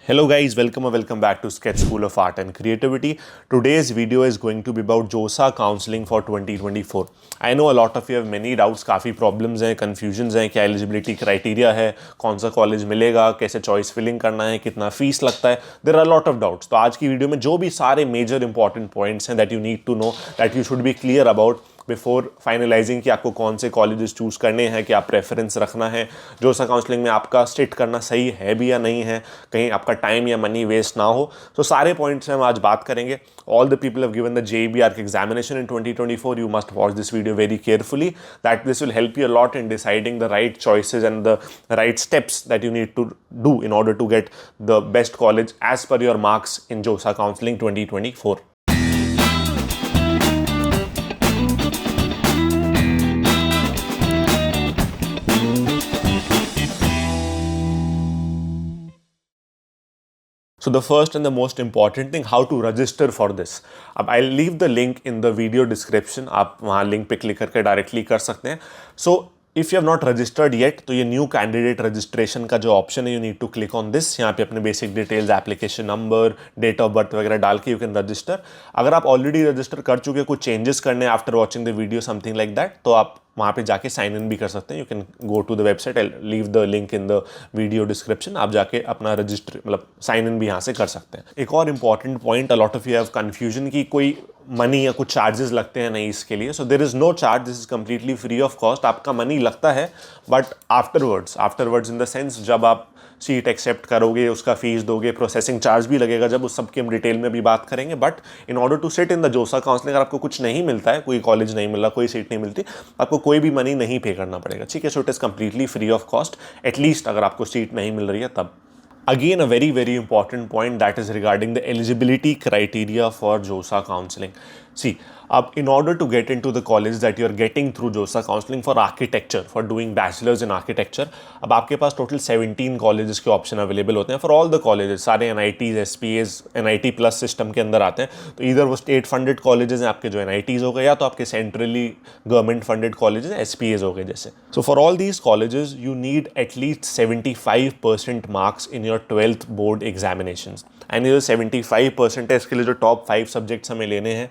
Hello guys, welcome or welcome back to Sketch School of Art and Creativity. Today's video is going to be about JOSA counseling for 2024. I know a lot of you have many doubts, काफ़ी problems हैं, confusions हैं, क्या eligibility criteria है, कौन सा college मिलेगा, कैसे choice filling करना है, कितना fees लगता है. There are a lot of doubts. तो आज की वीडियो में जो भी सारे major important points हैं that you need to know, that you should be clear about before finalising कि आपको कौन से कॉलेजेस चूज़ करने हैं, क्या प्रेफरेंस रखना है, जोसा काउंसलिंग में आपका स्टिट करना सही है भी या नहीं है, कहीं आपका टाइम या मनी वेस्ट ना हो. तो सारे पॉइंट्स हम आज बात करेंगे. All the people have given the JEE ARC examination in 2024. You must watch this video very carefully, that this will help you a lot in deciding the right choices and the right steps that you need to do in order to get the best college as per your marks in JoSAA counselling 2024. So the first and the most important thing, how to register for this. अब I'll leave the link in the video description. आप वहाँ link पे click करके directly कर सकते हैं. So if you have not registered yet, तो ये new candidate registration का जो option है, you need to click on this. यहाँ पे अपने basic details, application number, date of birth वगैरह डाल के you can register. अगर आप already register कर चुके, कुछ changes करने after watching the video something like that, तो आप वहाँ पे जाके साइन इन भी कर सकते हैं. You can go to the website, I leave the link in the video description. आप जाके अपना रजिस्टर मतलब साइन इन भी यहाँ से कर सकते हैं. एक और important point, a lot of you have confusion कि कोई मनी या कुछ चार्जेस लगते हैं नहीं इसके लिए. So there is no charge, this is completely free of cost. आपका मनी लगता है but afterwards in the sense जब आप सीट एक्सेप्ट करोगे, उसका फीस दोगे, प्रोसेसिंग चार्ज भी लगेगा, जब उस सब की हम डिटेल में भी बात करेंगे. But in order to sit in the JoSAA counselling, अगर आपको कुछ नहीं मिलता है, कोई कॉलेज नहीं मिल रहा, कोई सीट नहीं मिलती, आपको कोई भी मनी नहीं पे करना पड़ेगा. ठीक है, so it is completely free of cost, at least अगर आपको सीट नहीं मिल रही है तब. Again, a very, very important point that is regarding the eligibility criteria for JOSA counseling. See, in order to get into the college that you are getting through JOSA counseling for architecture, for doing bachelor's in architecture, अब आपके पास total 17 colleges के option available होते हैं for all the colleges. सारे NITs, SPAs, NIT plus system के अंदर आते हैं. तो इधर वो स्टेट फंडेड कॉलेजेस हैं आपके जो NITs हो गए, या तो आपके centrally government funded colleges SPAs हो गए जैसे. So for all these colleges you need at least 75% marks in your 12th board examinations. And ये जो 75% है, इसके लिए जो टॉप 5 सब्जेक्ट्स हमें लेने हैं,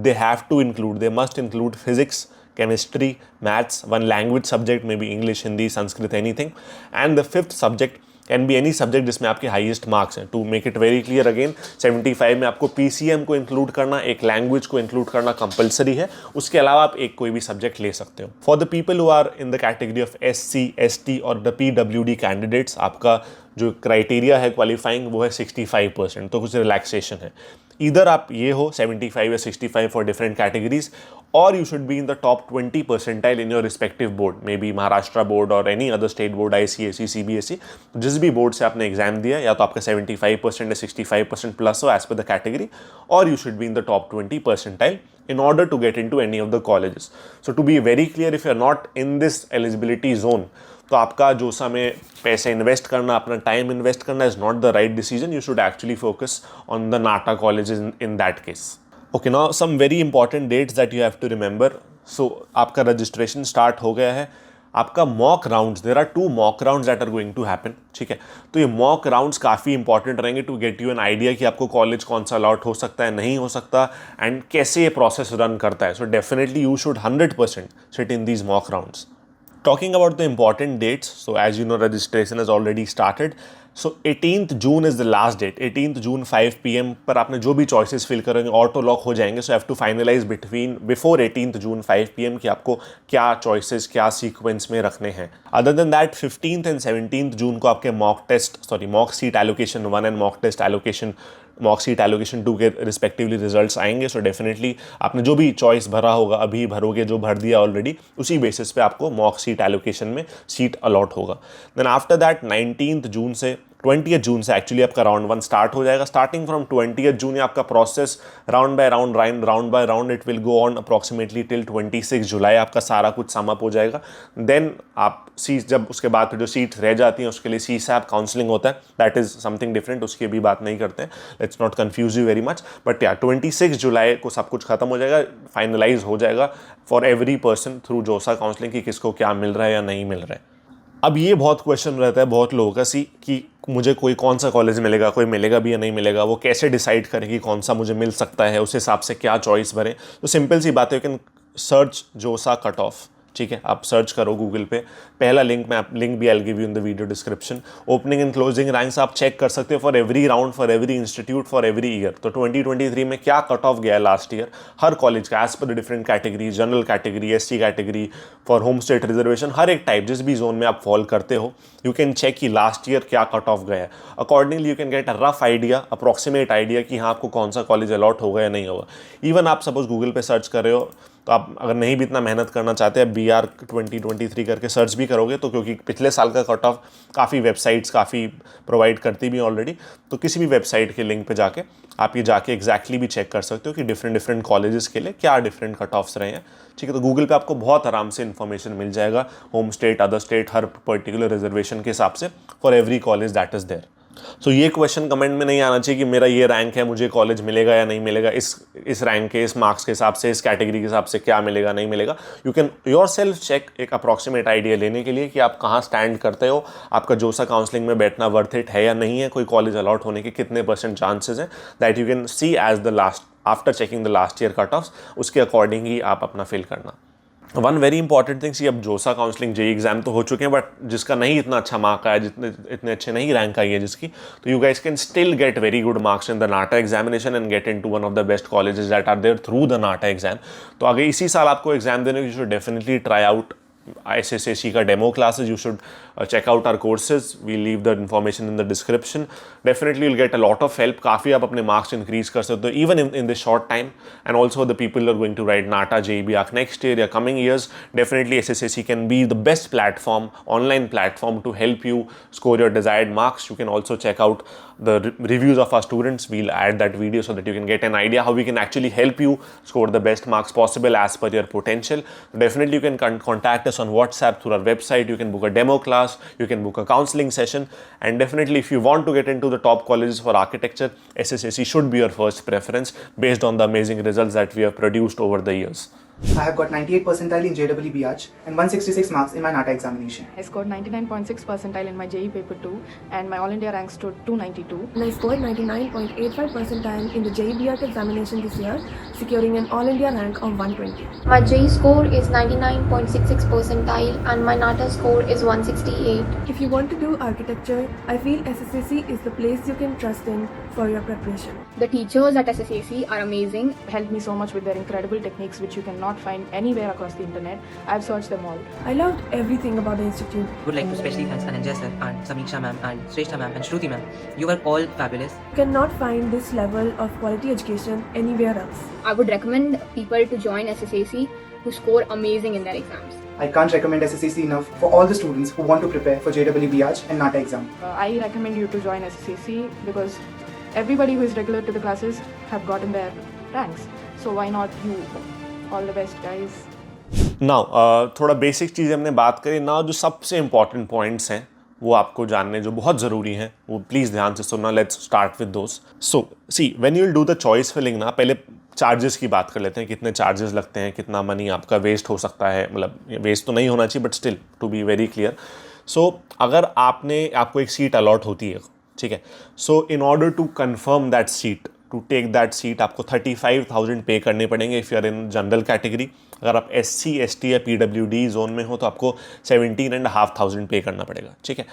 they must include physics, chemistry, maths, one language subject, maybe English, Hindi, Sanskrit, anything, and the 5th subject can be any subject जिसमें आपके हाईएस्ट मार्क्स हैं. To make it very clear again, 75 में आपको PCM को include करना, एक language को include करना कंपलसरी है. उसके अलावा आप एक कोई भी सब्जेक्ट ले सकते हो. For the people who are in the category of SC, ST और द PWD कैंडिडेट्स, आपका जो क्राइटेरिया है क्वालिफाइंग वो है 65%. तो कुछ रिलैक्सेशन है. इधर आप ये हो 75 या 65 फॉर डिफरेंट कैटेगरीज, और you should be in the top 20 percentile in your respective board, may be Maharashtra board और any other state board, ICSE, CBSE, जिस भी बोर्ड से आपने एग्जाम दिया, या तो आपका 75% या 65% प्लस हो एज पर द कैटेगरी, और you should be in the top 20 percentile in order to get into any of the colleges. So to be very clear, if you are not in this eligibility zone, तो आपका जोसा में पैसे invest करना, अपना time invest करना is not the right decision. You should actually focus on the NATA colleges in that case. Okay, now some very important dates that you have to remember. So आपका registration start हो गया है. आपका mock rounds, there are 2 mock rounds that are going to happen. ठीक है, तो ये mock rounds काफ़ी इंपॉर्टेंट रहेंगे to get you an idea कि आपको कॉलेज कौन सा अलॉट हो सकता है, नहीं हो सकता, एंड कैसे ये प्रोसेस रन करता है. So definitely you should 100% sit in these mock rounds. Talking about the important dates, so as you know, registration has already started. So 18th June is the last date. 18th June 5 PM पर आपने जो भी choices fill करेंगे auto lock हो जाएंगे. So have to finalize before 18th June 5 PM कि आपको क्या choices, क्या sequence में रखने हैं. Other than that, 15th and 17th June को आपके mock seat allocation 1 and mock seat allocation 2 के रिस्पेक्टिवली रिजल्ट्स आएंगे. सो डेफिनेटली आपने जो भी चॉइस भरा होगा, अभी भरोगे, जो भर दिया ऑलरेडी, उसी बेसिस पे आपको मॉक सीट एलोकेशन में सीट अलॉट होगा. देन आफ्टर दैट 19th जून से 20th जून से एक्चुअली आपका राउंड 1 स्टार्ट हो जाएगा. स्टार्टिंग फ्रॉम 20th जून आपका process round bye round it will go on approximately till 26 जुलाई. आपका सारा कुछ सम अप हो जाएगा. देन आप जब उसके बाद फिर जो सीट्स रह जाती हैं उसके लिए CSAP काउंसलिंग होता है. दैट इज समथिंग डिफरेंट, उसकी भी बात नहीं करते हैं. Let's not confuse you very much. But या 26 जुलाई को सब कुछ खत्म हो जाएगा, फाइनलाइज हो जाएगा फॉर एवरी पर्सन थ्रू जोसा काउंसलिंग कि किसको क्या मिल रहा है या नहीं मिल रहा है. अब ये बहुत क्वेश्चन रहता है बहुत लोगों का कि मुझे कोई कौन सा कॉलेज मिलेगा, कोई मिलेगा भी या नहीं मिलेगा, वो कैसे डिसाइड करें कि कौन सा मुझे मिल सकता है, उस हिसाब से क्या चॉइस भरें। तो सिंपल सी बात है, यू कैन सर्च जोसा कट ऑफ, ठीक है, आप सर्च करो गूगल पे, पहला लिंक भी I will give you in the video description. Opening and closing ranks आप चेक कर सकते हो for every round, for every institute, for every year. तो 2023 में क्या कट ऑफ गया है लास्ट ईयर हर कॉलेज का, as per the different category, general category, SC category, for home state reservation, हर एक टाइप जिस भी जोन में आप फॉल करते हो, यू कैन चेक कि लास्ट ईयर क्या कट ऑफ गया है। Accordingly you can get a rough idea, approximate idea कि हाँ आपको कौन सा कॉलेज अलॉट होगा या नहीं होगा। इवन आप सपोज गूगल पे सर्च कर रहे हो, तो आप अगर नहीं भी इतना मेहनत करना चाहते हैं, BR 2023 करके सर्च भी करोगे, तो क्योंकि पिछले साल का कट ऑफ काफ़ी वेबसाइट्स काफ़ी प्रोवाइड करती भी ऑलरेडी, तो किसी भी वेबसाइट के लिंक पे जाके आप ये जाके एग्जैक्टली भी चेक कर सकते हो कि डिफरेंट कॉलेजेस के लिए क्या डिफरेंट कट ऑफ्स रहे हैं, ठीक है। तो गूगल पे आपको बहुत आराम से इन्फॉर्मेशन मिल जाएगा, होम स्टेट, अदर स्टेट, हर पर्टिकुलर रिजर्वेशन के हिसाब से for every college that is there. So ये क्वेश्चन कमेंट में नहीं आना चाहिए कि मेरा ये रैंक है, मुझे कॉलेज मिलेगा या नहीं मिलेगा, इस रैंक के, इस मार्क्स के हिसाब से, इस कैटेगरी के हिसाब से क्या मिलेगा नहीं मिलेगा। You can yourself check एक अप्रॉक्सीमेट आइडिया लेने के लिए कि आप कहाँ स्टैंड करते हो, आपका जोसा काउंसलिंग में बैठना वर्थ इट है या नहीं है, कोई कॉलेज अलॉट होने के कितने % चांसेस हैं, that you can see as the last, after checking the last year cut offs, उसके अकॉर्डिंग ही आप अपना फिल करना। वन वेरी इंपॉर्टेंट थिंग्स, ये अब जोसा काउंसलिंग जेई एग्जाम तो हो चुके हैं, बट जिसका नहीं इतना अच्छा मार्क आया, जितने इतने अच्छे नहीं रैंक आई है जिसकी, तो you guys can still get very good marks in the NATA examination and get into one of the best colleges that are there through the NATA exam. तो अगर इसी साल आपको एग्जाम देने, you should definitely try out SSAC का demo classes, you should check out our courses, we leave the information in the description, definitely you'll get a lot of help, काफ़ी आप अपने marks increase कर सकते हो even in this short time, and also the people who are going to write NATA, JEE ARC next year या coming years, definitely SSAC can be the best platform, online platform to help you score your desired marks. You can also check out the reviews of our students, we'll add that video so that you can get an idea how we can actually help you score the best marks possible as per your potential. Definitely you can contact us on WhatsApp, through our website, you can book a demo class, you can book a counseling session, and definitely if you want to get into the top colleges for architecture, SSAC should be your first preference based on the amazing results that we have produced over the years. I have got 98 percentile in JEE BH and 166 marks in my NATA examination. I scored 99.6 percentile in my JEE paper 2 and my all India rank stood 292. And I scored 99.85 percentile in the JEE BH examination this year, securing an all India rank of 120. My JEE score is 99.66 percentile and my NATA score is 168. If you want to do architecture, I feel SSAC is the place you can trust in for your preparation. The teachers at SSAC are amazing. Helped me so much with their incredible techniques which you cannot find anywhere across the internet. I've searched them all. I loved everything about the institute. Would like to especially thank Ananja sir and Samiksha ma'am and Shrestha ma'am and Shruti ma'am. You were all fabulous. You cannot find this level of quality education anywhere else. I would recommend people to join SSAC to score amazing in their exams. I can't recommend SSAC enough for all the students who want to prepare for JEE BH and NATA exam. I recommend you to join SSAC because everybody who is regular to the classes have gotten their ranks. So why not you? All the best guys. Now थोड़ा basic चीज़ें हमने बात करी। Now जो सबसे important points हैं वो आपको जानने जो बहुत ज़रूरी हैं, वो प्लीज़ ध्यान से सुनना। Let's start with those. So see when you will do the choice filling ना, पहले चार्जेस की बात कर लेते हैं, कितने चार्जेस लगते हैं, कितना मनी आपका वेस्ट हो सकता है। मतलब वेस्ट तो नहीं होना चाहिए but still to be very clear. So अगर आपको एक सीट अलॉट होती है, ठीक है, so in order to confirm that seat, to take that seat आपको 35,000 पे करने पड़ेंगे if you are in general category. अगर आप SC ST या PWD जोन में हो तो आपको 17,500 पे करना पड़ेगा, ठीक है।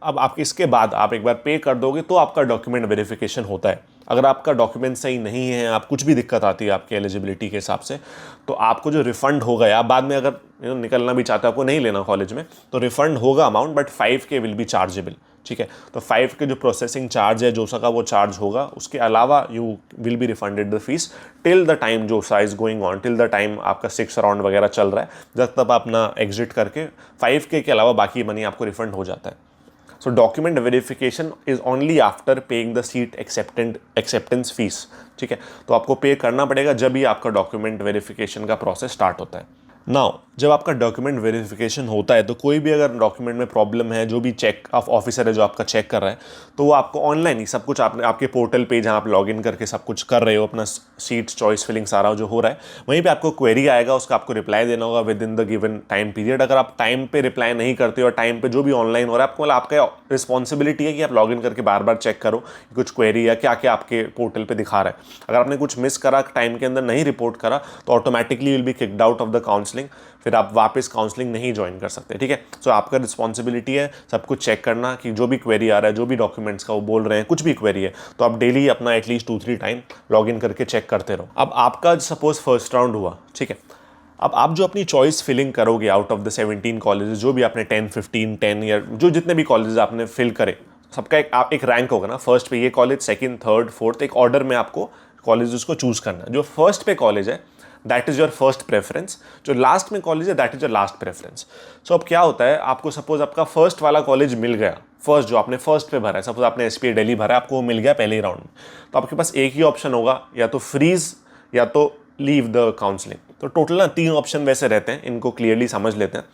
अब आप इसके बाद आप एक बार पे कर दोगे तो आपका डॉक्यूमेंट वेरिफिकेशन होता है। अगर आपका डॉक्यूमेंट सही नहीं है, आप कुछ भी दिक्कत आती है आपके एलिजिबिलिटी के हिसाब से, तो आपको जो रिफ़ंड होगा, या बाद में अगर निकलना भी चाहते हो, आपको नहीं लेना कॉलेज में, तो रिफ़ंड होगा amount, but 5K will be chargeable, ठीक है। तो 5K जो प्रोसेसिंग चार्ज है जोसा का वो चार्ज होगा। उसके अलावा you will be refunded the fees till the time JoSAA is going on, till the time आपका 6 राउंड वगैरह चल रहा है, जब तक आप अपना एग्जिट करके 5K के अलावा बाकी मनी आपको रिफंड हो जाता है। So document verification is only after paying the seat acceptance fees, ठीक है। तो आपको पे करना पड़ेगा जब भी आपका डॉक्यूमेंट वेरिफिकेशन का प्रोसेस स्टार्ट होता है। नाउ जब आपका डॉक्यूमेंट वेरिफिकेशन होता है तो कोई भी अगर डॉक्यूमेंट में प्रॉब्लम है, जो भी चेक ऑफिसर है जो आपका चेक कर रहा है, तो वो आपको ऑनलाइन ही सब कुछ आपके पोर्टल पे जहाँ आप लॉगिन करके सब कुछ कर रहे हो, अपना सीट्स चॉइस फिलिंग सारा जो हो रहा है, वहीं पे आपको क्वेरी आएगा, उसका आपको रिप्लाई देना होगा with in the given time period. अगर आप टाइम पे रिप्लाई नहीं करते और टाइम पे जो भी ऑनलाइन हो रहा है, आपको मतलब आपका रिस्पॉन्सिबिलिटी है कि आप लॉगिन करके बार बार चेक करो कि कुछ क्वेरी या क्या क्या आपके पोर्टल पे दिखा रहा है। अगर आपने कुछ मिस करा, टाइम के अंदर नहीं रिपोर्ट करा, तो automatically will be kicked out of the counselling, फिर आप वापस काउंसलिंग नहीं ज्वाइन कर सकते। ठीक है, सो आपका रिस्पॉन्सिबिलिटी है सब कुछ चेक करना कि जो भी क्वेरी आ रहा है, जो भी डॉक्यूमेंट्स का वो बोल रहे हैं, कुछ भी क्वेरी है तो आप डेली अपना एटलीस्ट 2-3 टाइम लॉगिन करके चेक करते रहो। अब आपका सपोज फर्स्ट राउंड हुआ, ठीक है, अब आप जो अपनी चॉइस फिलिंग करोगे आउट ऑफ द 17 कॉलेजेस, जो भी आपने 10, 15, 10 या जो जितने भी कॉलेजेस आपने फिल करे, सबका एक रैंक होगा ना, फर्स्ट पे ये कॉलेज, सेकंड, थर्ड, फोर्थ, एक ऑर्डर में आपको कॉलेजेस को चूज करना है। जो फर्स्ट पे कॉलेज है that is your first preference, जो लास्ट में कॉलेज है that is your last preference. So अब क्या होता है, आपको सपोज आपका फर्स्ट वाला कॉलेज मिल गया, फर्स्ट जो आपने फर्स्ट पे भरा है, सपोज आपने SPA दिल्ली भरा है, आपको वो मिल गया पहले ही राउंड में, तो आपके पास एक ही ऑप्शन होगा, या तो फ्रीज या तो लीव द काउंसलिंग। तो टोटल ना 3 ऑप्शन वैसे रहते हैं, इनको क्लियरली समझ लेते हैं।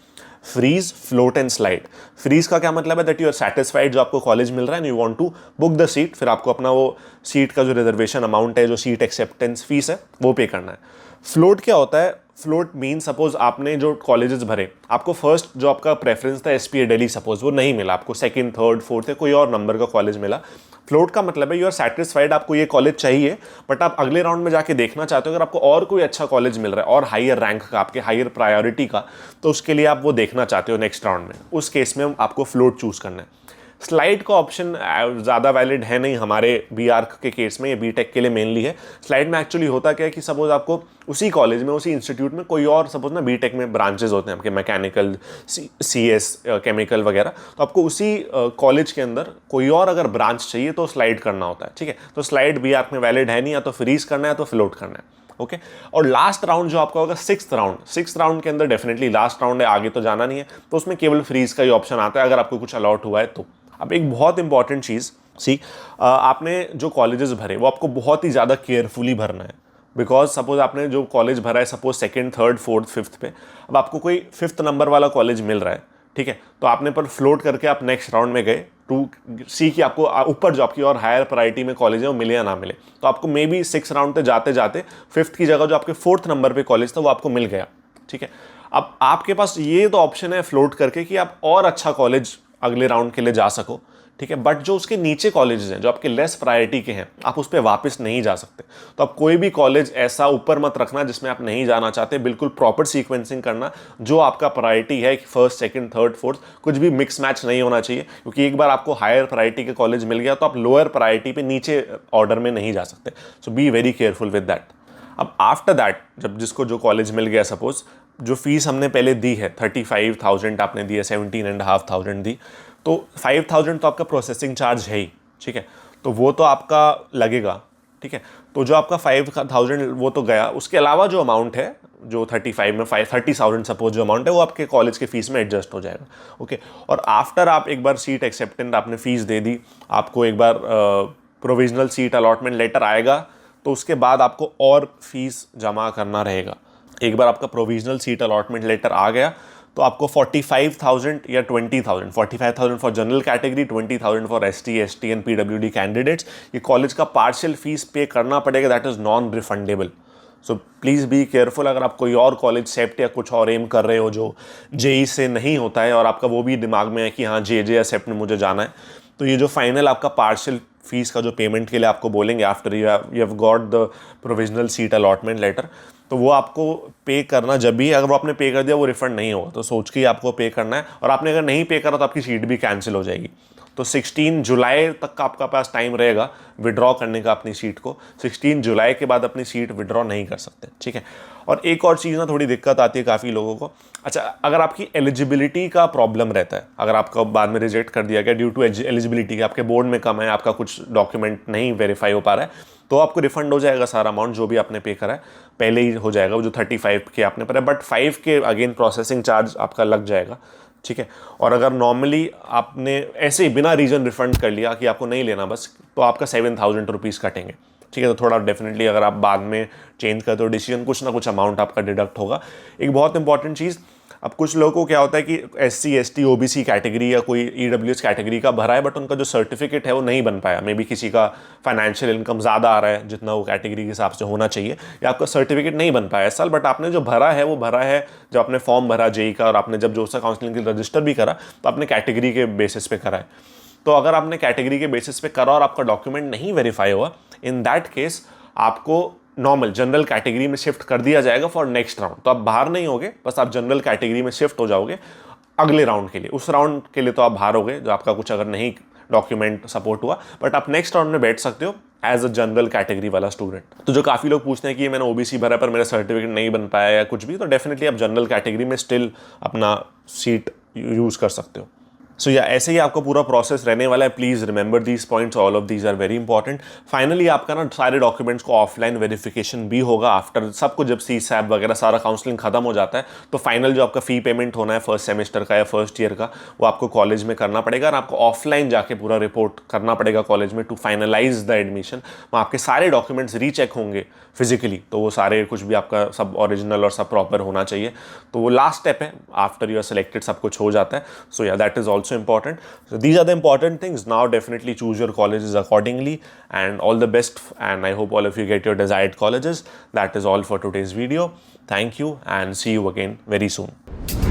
Freeze, float and slide. Freeze का क्या मतलब है, दैट यू आर सेटिस्फाइड जो आपको कॉलेज मिल रहा है, you want to book the seat, फिर आपको अपना वो सीट का जो रिजर्वेशन अमाउंट है, जो सीट एक्सेप्टेंस फीस है, वो पे करना है। फ्लोट क्या होता है, फ्लोट मीन सपोज आपने जो कॉलेजेस भरे, आपको फर्स्ट जो आपका प्रेफरेंस था SPA दिल्ली, सपोज वो नहीं मिला, आपको सेकंड, थर्ड, फोर्थ या कोई और नंबर का कॉलेज मिला। फ्लोट का मतलब है यू आर सेटिस्फाइड, आपको ये कॉलेज चाहिए, बट आप अगले राउंड में जाके देखना चाहते हो अगर आपको और कोई अच्छा कॉलेज मिल रहा है और हायर रैंक का, आपके हायर प्रायोरिटी का, तो उसके लिए आप वो देखना चाहते हो नेक्स्ट राउंड में। उस केस में आपको फ्लोट चूज करना है। स्लाइड का ऑप्शन ज़्यादा वैलिड है नहीं हमारे BR के केस में, ये BTech के लिए मेनली है। स्लाइड में एक्चुअली होता क्या है कि सपोज आपको उसी कॉलेज में, उसी इंस्टीट्यूट में कोई और, सपोज ना BTech में ब्रांचेस होते हैं आपके, मैकेनिकल, CS, केमिकल वगैरह, तो आपको उसी कॉलेज के अंदर कोई और अगर ब्रांच चाहिए तो स्लाइड करना होता है। ठीक है, तो स्लाइड BR में वैलिड है नहीं, या तो फ्रीज करना है तो फ्लोट करना है। ओके, और लास्ट राउंड जो आपका होगा 6th राउंड के अंदर डेफिनेटली लास्ट राउंड है, आगे तो जाना नहीं है, तो उसमें केवल फ्रीज का ही ऑप्शन आता है अगर आपको कुछ अलॉट हुआ है तो। अब एक बहुत इंपॉर्टेंट चीज़, आपने जो कॉलेजेस भरे वो आपको बहुत ही ज़्यादा केयरफुली भरना है, बिकॉज सपोज आपने जो कॉलेज भरा है, suppose second, third, fourth, fifth पे, अब आपको कोई 5th नंबर वाला कॉलेज मिल रहा है, ठीक है, तो आपने पर फ्लोट करके आप नेक्स्ट राउंड में गए टू सी कि आपको ऊपर जो आपकी और हायर प्रायोरिटी में कॉलेज है वो मिले या ना मिले, तो आपको मे बी 6 राउंड पे जाते जाते 5th की जगह जो आपके 4th नंबर पे कॉलेज था वो आपको मिल गया। ठीक है, अब आपके पास ये तो ऑप्शन है फ्लोट करके कि आप और अच्छा कॉलेज अगले राउंड के लिए जा सको। ठीक है, बट जो उसके नीचे कॉलेजेस हैं, जो आपके लेस प्रायोरिटी के हैं, आप उस पर वापस नहीं जा सकते। तो आप कोई भी कॉलेज ऐसा ऊपर मत रखना जिसमें आप नहीं जाना चाहते, बिल्कुल प्रॉपर सीक्वेंसिंग करना, जो आपका प्रायोरिटी है फर्स्ट, सेकंड, थर्ड, फोर्थ, कुछ भी मिक्स मैच नहीं होना चाहिए, क्योंकि एक बार आपको हायर प्रायोरिटी के कॉलेज मिल गया तो आप लोअर प्रायोरिटी पे नीचे ऑर्डर में नहीं जा सकते। So be very careful with that. अब आफ्टर दैट, जब जिसको जो कॉलेज मिल गया, सपोज जो फीस हमने पहले दी है 35,000 आपने दी है, 17,500 दी, तो 5,000 तो आपका प्रोसेसिंग चार्ज है ही। ठीक है, तो वो तो आपका लगेगा। ठीक है, तो जो आपका 5,000 वो तो गया, उसके अलावा जो अमाउंट है, जो 35 में 30,000 सपोज जो अमाउंट है, वो आपके कॉलेज के फीस में एडजस्ट हो जाएगा। ओके, और आफ्टर आप एक बार सीट एक्सेप्टेंस आपने फीस दे दी, आपको एक बार प्रोविजनल सीट अलॉटमेंट लेटर आएगा, तो उसके बाद आपको और फीस जमा करना रहेगा। एक बार आपका प्रोविजनल सीट अलॉटमेंट लेटर आ गया तो आपको 45,000 या 20,000, 45,000 for general category, 20,000 for ST, ST and PWD candidates, ये कॉलेज का पार्शियल फीस पे करना पड़ेगा, that is non refundable. So please be careful. अगर आप कोई और कॉलेज सेप्ट या कुछ और एम कर रहे हो जो JEE से नहीं होता है, और आपका वो भी दिमाग में है कि हाँ JJ या सेप्ट में मुझे जाना है, तो ये जो फाइनल आपका पार्शियल फीस का जो पेमेंट के लिए आपको बोलेंगे after you have got the provisional seat allotment letter, तो वो आपको पे करना जब भी, अगर वो आपने पे कर दिया वो रिफंड नहीं होगा, तो सोच के ही आपको पे करना है। और आपने अगर नहीं पे करा तो आपकी सीट भी कैंसिल हो जाएगी। तो 16 जुलाई तक का आपका पास टाइम रहेगा विड्रॉ करने का अपनी सीट को। 16 जुलाई के बाद अपनी सीट विड्रॉ नहीं कर सकते। ठीक है, और एक और चीज़ ना थोड़ी दिक्कत आती है काफ़ी लोगों को। अच्छा, अगर आपकी एलिजिबिलिटी का प्रॉब्लम रहता है, अगर आपका बाद में रिजेक्ट कर दिया गया ड्यू टू एलिजिबिलिटी, आपके बोर्ड में कम है, आपका कुछ डॉक्यूमेंट नहीं वेरीफाई हो पा रहा है, तो आपको रिफंड हो जाएगा सारा अमाउंट जो भी आपने पे करा है, पहले ही हो जाएगा वो जो 35 के आपने पर है, बट 5 के अगेन प्रोसेसिंग चार्ज आपका लग जाएगा। ठीक है, और अगर नॉर्मली आपने ऐसे ही बिना रीज़न रिफंड कर लिया कि आपको नहीं लेना बस, तो आपका 7,000 रुपीज़ कटेंगे। ठीक है, तो थोड़ा डेफिनेटली अगर आप बाद में चेंज करते हो डिसीजन, कुछ ना कुछ अमाउंट आपका डिडक्ट होगा। एक बहुत इंपॉर्टेंट चीज़, अब कुछ लोगों को क्या होता है कि SC ST OBC कैटेगरी या कोई EWS कैटेगरी का भरा है, बट उनका जो सर्टिफिकेट है वो नहीं बन पाया। मे बी किसी का फाइनेंशियल इनकम ज़्यादा आ रहा है जितना वो कैटेगरी के हिसाब से होना चाहिए, या आपका सर्टिफिकेट नहीं बन पाया इस साल, बट आपने जो भरा है वो भरा है, जब आपने फॉर्म भरा JEE का और आपने जब जोसा काउंसलिंग के लिए रजिस्टर भी करा तो आपने कैटेगरी के बेसिस पे करा है। तो अगर आपने कैटेगरी के बेसिस पे करा और आपका डॉक्यूमेंट नहीं वेरीफाई हुआ, इन दैट केस आपको नॉर्मल जनरल कैटेगरी में शिफ्ट कर दिया जाएगा फॉर नेक्स्ट राउंड। तो आप बाहर नहीं होगे, बस आप जनरल कैटेगरी में शिफ्ट हो जाओगे अगले राउंड के लिए। उस राउंड के लिए तो आप बाहर हो गए, जो आपका कुछ अगर नहीं डॉक्यूमेंट सपोर्ट हुआ, बट आप नेक्स्ट राउंड में बैठ सकते हो एज अ जनरल कैटेगरी वाला स्टूडेंट। तो जो काफ़ी लोग पूछते हैं कि मैंने OBC भरा पर मेरा सर्टिफिकेट नहीं बन पाया या कुछ भी, तो डेफिनेटली आप जनरल कैटेगरी में स्टिल अपना सीट यूज़ कर सकते हो। सो या ऐसे ही आपका पूरा प्रोसेस रहने वाला है। Please remember these points, all of these are very important. Finally आपका ना सारे डॉक्यूमेंट्स को ऑफलाइन वेरिफिकेशन भी होगा आफ्टर सबको, जब CSAB वगैरह सारा काउंसलिंग खत्म हो जाता है तो फाइनल जो आपका फ़ी पेमेंट होना है फर्स्ट सेमेस्टर का या फर्स्ट ईयर का, वो आपको कॉलेज में करना पड़ेगा और आपको ऑफलाइन जाके पूरा रिपोर्ट करना पड़ेगा कॉलेज में टू फाइनलाइज द एडमिशन। वहाँ आपके सारे डॉक्यूमेंट्स रीचेक होंगे फिजिकली, तो वो सारे कुछ भी आपका सब ओरिजिनल और सब प्रॉपर होना चाहिए। तो वो लास्ट स्टेप है, आफ्टर यू आर सेलेक्टेड सब कुछ हो जाता है। सो या that is also important. So these are the important things. Now definitely choose your colleges accordingly, and all the best, and I hope all of you get your desired colleges. That is all for today's video. Thank you and see you again very soon.